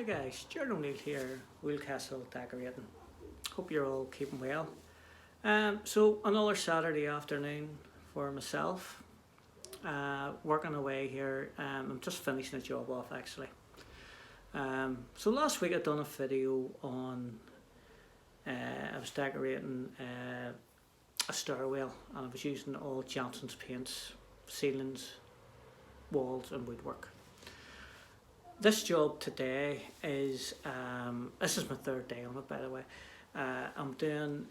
Hi guys, Gerald O'Neill here, Wheelcastle Decorating. Hope you're all keeping well. So another Saturday afternoon for myself, working away here. I'm just finishing a job off actually. So last week I done a video on, I was decorating a stairwell and I was using all Johnson's paints, ceilings, walls and woodwork. This job today is, this is my third day on it by the way. I'm doing,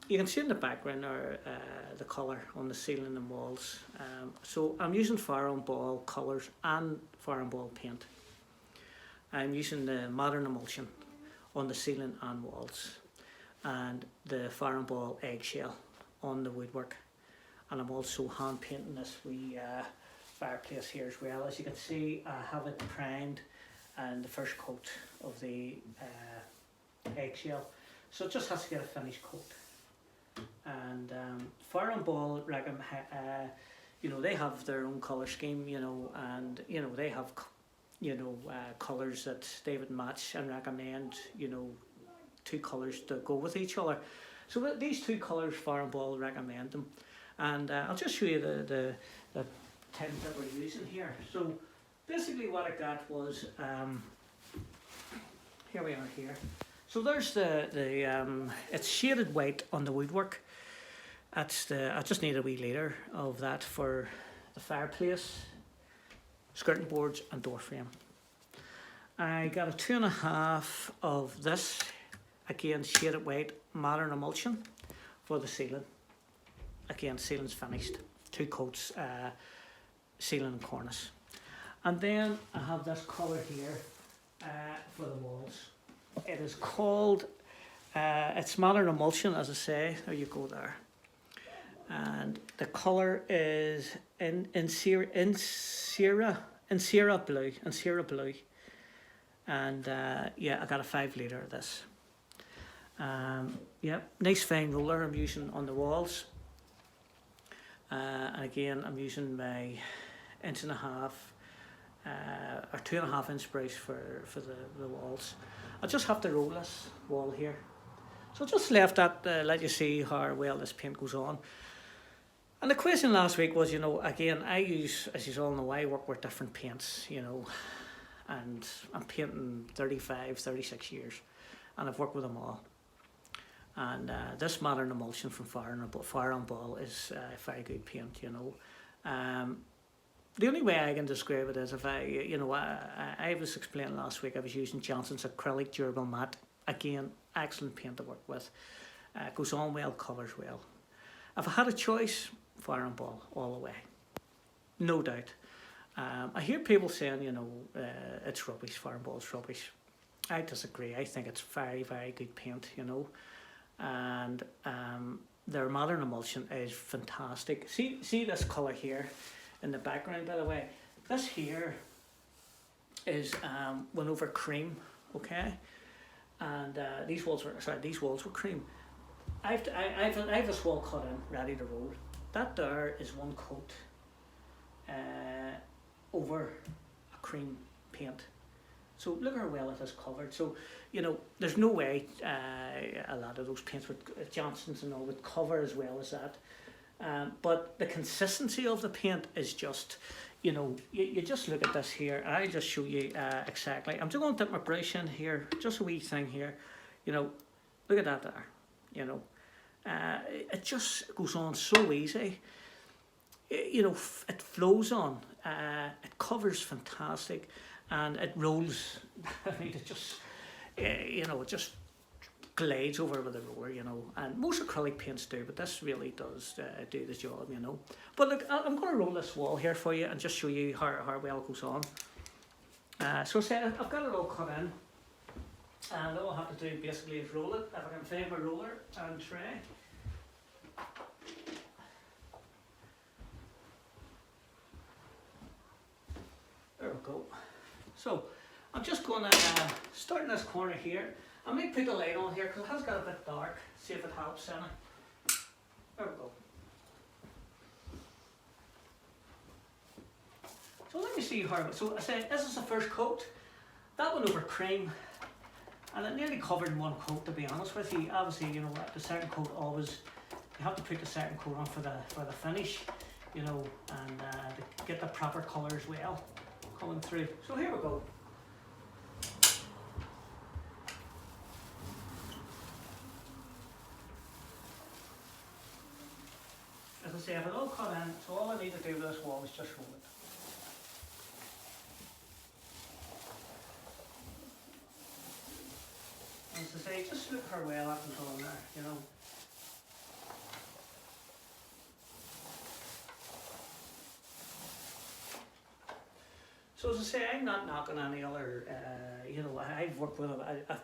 you can see in the background there, the colour on the ceiling and walls. So I'm using Farrow Ball colours and Farrow Ball paint. I'm using the modern emulsion on the ceiling and walls and the Farrow Ball eggshell on the woodwork. And I'm also hand painting this wee fireplace here as well. As you can see, I have it primed and the first coat of the eggshell, so it just has to get a finished coat. And Farrow Ball, you know, they have their own colour scheme, you know, and you know they have, you know, colours that they would match and recommend, you know, two colours to go with each other. So these two colours, Farrow Ball recommend them, and I'll just show you the tint that we're using here. So basically what I got was, here we are here. So there's it's shaded white on the woodwork. That's I just need a wee liter of that for the fireplace, skirting boards and door frame. I got a 2.5 of this, again shaded white modern emulsion for the ceiling. Again, ceiling's finished, 2 coats, ceiling and cornice. And then I have this colour here for the walls. It is called, it's modern emulsion, as I say. There you go there. And the colour is in Sierra blue. And yeah, I got a 5 litre of this. Yeah, nice fine roller I'm using on the walls. And again, I'm using my 1.5 or 2.5 inch brace for the walls. I just have to roll this wall here. So just left that, let you see how well this paint goes on. And the question last week was, you know, again, I use, as you all know, I work with different paints, you know, and I'm painting 35, 36 years, and I've worked with them all. And this modern emulsion from Farrow Ball is very good paint, you know. The only way I can describe it is if you know, I was explaining last week I was using Johnson's acrylic durable matte. Again, excellent paint to work with. Goes on well, colours well. If I had a choice, Farrow Ball all the way, no doubt. I hear people saying, you know, it's rubbish, Farrow Ball's rubbish. I disagree. I think it's very, very good paint, you know. And their modern emulsion is fantastic. See this colour here in the background, by the way. This here is went over cream, okay, and these walls were cream. I've this wall cut in, ready to roll. That there is one coat over a cream paint. So look how well it is covered. So, you know, there's no way a lot of those paints with Johnson's and all would cover as well as that. But the consistency of the paint is just, you know, you just look at this here. I just show you exactly. I'm just going to dip my brush in here, just a wee thing here. You know, look at that there. You know, it just goes on so easy. You know, it flows on. It covers fantastic. And it rolls, I mean, it just, you know, it just glides over with the roller, you know. And most acrylic paints do, but this really does do the job, you know. But look, I'm going to roll this wall here for you and just show you how well it goes on. So say I've got it all cut in. And all I have to do basically is roll it. If I can find my roller and tray. There we go. So I'm just going to start in this corner here. I might put the light on here because it has got a bit dark. See if it helps any. There we go. So let me see how. So I said this is the first coat. that one over cream, and it nearly covered in one coat, to be honest with you. Obviously, you know, the second coat always, you have to put the second coat on for the finish, you know, and to get the proper colour as well coming through. So here we go. As I say, I've it all cut in, so all I need to do with this wall is just roll it. As I say, just look how well that can go in there, you know. So as I say, I'm not knocking any other, you know, I've worked with, as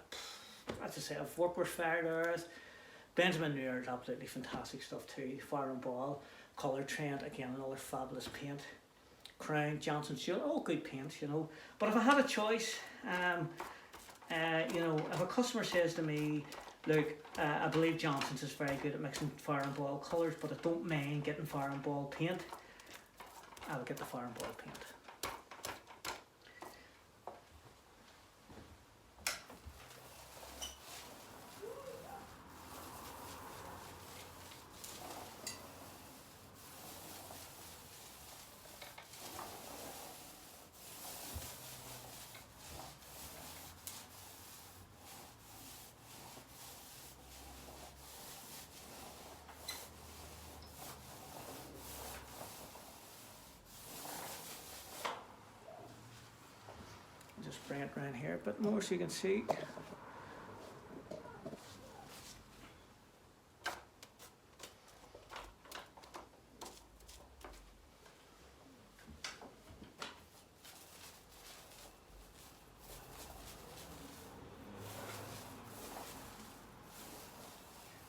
I say, I've worked with Farrow. Benjamin Muir is absolutely fantastic stuff too. Farrow Ball, Colour Trend, again another fabulous paint. Crown, Johnson Shield, all good paints, you know. But if I had a choice, you know, if a customer says to me, look, I believe Johnson's is very good at mixing Farrow Ball colours, but I don't mind getting Farrow Ball paint, I would get the Farrow Ball paint. Just bring it around here a bit more so you can see.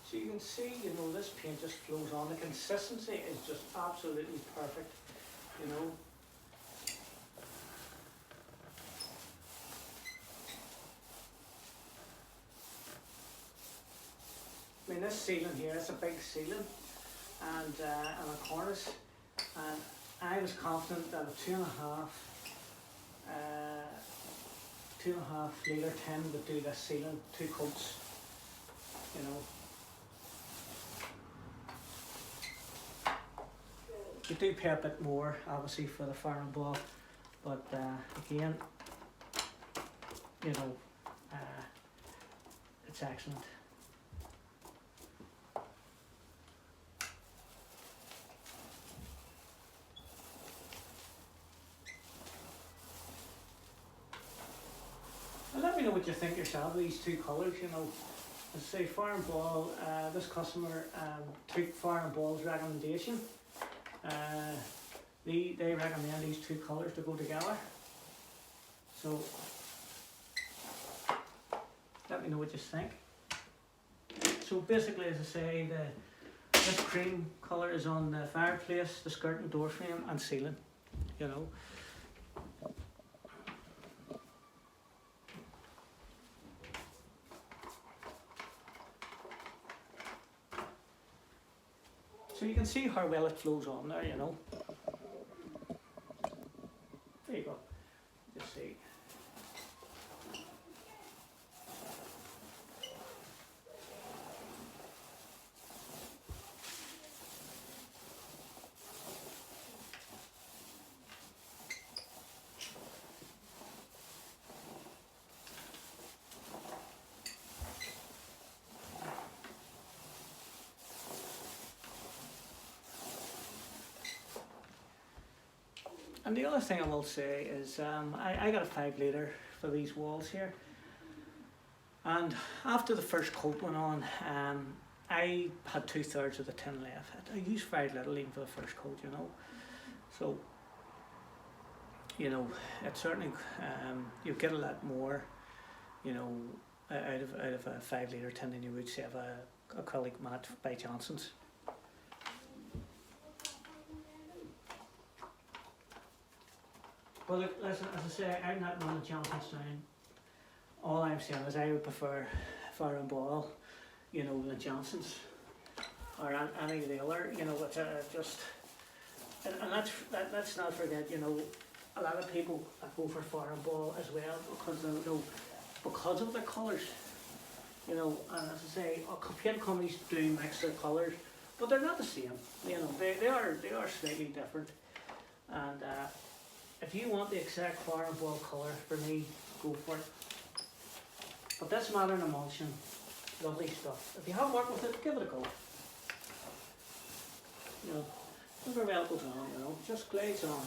So you can see, you know, this paint just flows on. The consistency is just absolutely perfect, you know. I mean, this ceiling here, it's a big ceiling and a cornice, and I was confident that a 2.5 litre tin would do this ceiling, 2 coats, you know. You do pay a bit more, obviously, for the Farrow Ball, but again, you know, it's excellent. And let me know what you think yourself of these 2 colours, you know. As I say, Farrow Ball, this customer took Farrow Ball's recommendation. They recommend these 2 colours to go together. So let me know what you think. So basically, as I say, this cream colour is on the fireplace, the skirt and door frame and ceiling, you know. So you can see how well it flows on there, you know. There you go. Just see. And the other thing I will say is I got a 5 litre for these walls here, and after the first coat went on, I had 2/3 of the tin left. I used very little even for the first coat, you know. So, you know, it certainly, you get a lot more, you know, out of a 5 litre tin than you would say of a acrylic matte by Johnson's. Well, look, listen, as I say, I'm not running Johnson's down. All I'm saying is I would prefer Farrow Ball, you know, than Johnson's or any of the other, you know. It's just, and let's not forget, you know, a lot of people go for Farrow Ball as well because they know because of their colours. You know, and as I say, paint companies do mix their colours, but they're not the same. You know, they are slightly different. And if you want the exact Farrow Ball colour for me, go for it. But this modern emulsion, lovely stuff. If you haven't worked with it, give it a go. You know, look how well it goes on, you know, just glides on.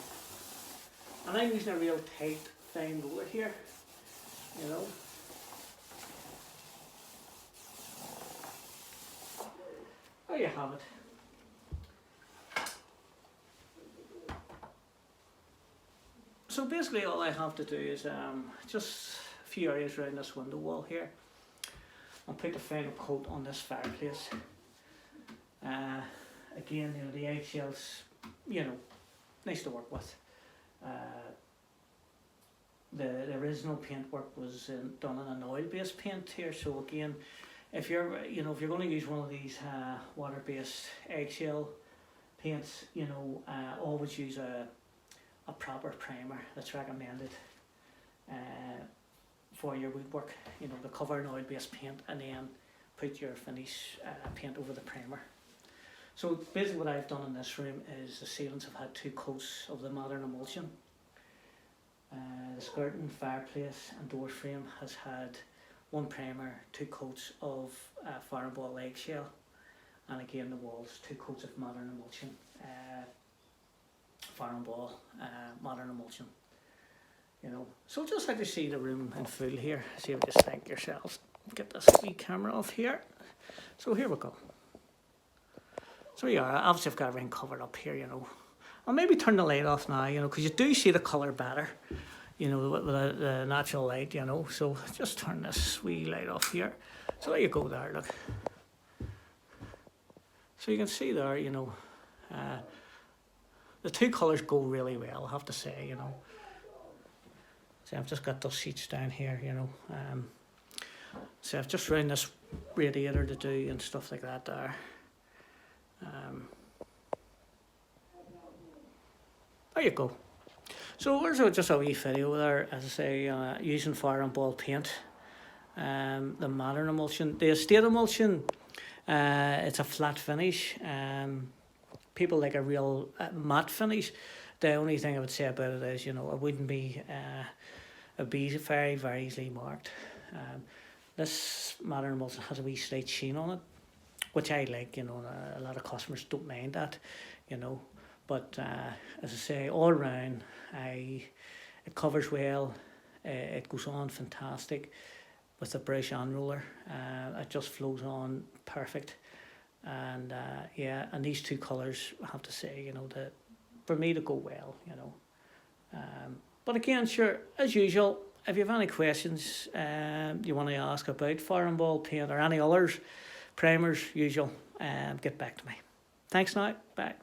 And I'm using a real tight, fine roller here, you know. There you have it. So basically all I have to do is just a few areas around this window wall here. I'll put the final coat on this fireplace. Again, you know, the eggshells, you know, nice to work with. The original paintwork was done in an oil-based paint here, so again, if you're going to use one of these water-based eggshell paints, you know, always use a proper primer that's recommended for your woodwork. You know, to cover an oil-based paint and then put your finish paint over the primer. So basically what I've done in this room is the ceilings have had 2 coats of the modern emulsion. The skirting, fireplace and door frame has had 1 primer, 2 coats of Farrow Ball eggshell, and again the walls 2 coats of modern emulsion, Farrow Ball modern emulsion. You know, so just like to see the room in full here. See what you think yourselves. Get this wee camera off here. So here we go. So yeah, obviously I've got everything covered up here, you know. I'll maybe turn the light off now, you know, because you do see the colour better, you know, with the natural light, you know. So just turn this wee light off here. So there you go there, look. So you can see there, you know, the 2 colours go really well, I have to say, you know. So I've just got those sheets down here, you know. So I've just round this radiator to do and stuff like that there. There you go. So there's just a wee video there, as I say, using Farrow Ball paint. The modern emulsion, the estate emulsion, it's a flat finish. People like a real matte finish. The only thing I would say about it is, you know, it wouldn't be, it'd be very, very easily marked. This modern emulsion has a wee slight sheen on it, which I like, you know, a lot of customers don't mind that, you know. But as I say, all around, it covers well, it goes on fantastic with the brush and roller. It just flows on perfect. And yeah, and these 2 colours, I have to say, you know, that for me to go well, you know. But again, sure, as usual, if you have any questions you want to ask about Farrow Ball paint or any others, primers, usual, get back to me. Thanks now, bye.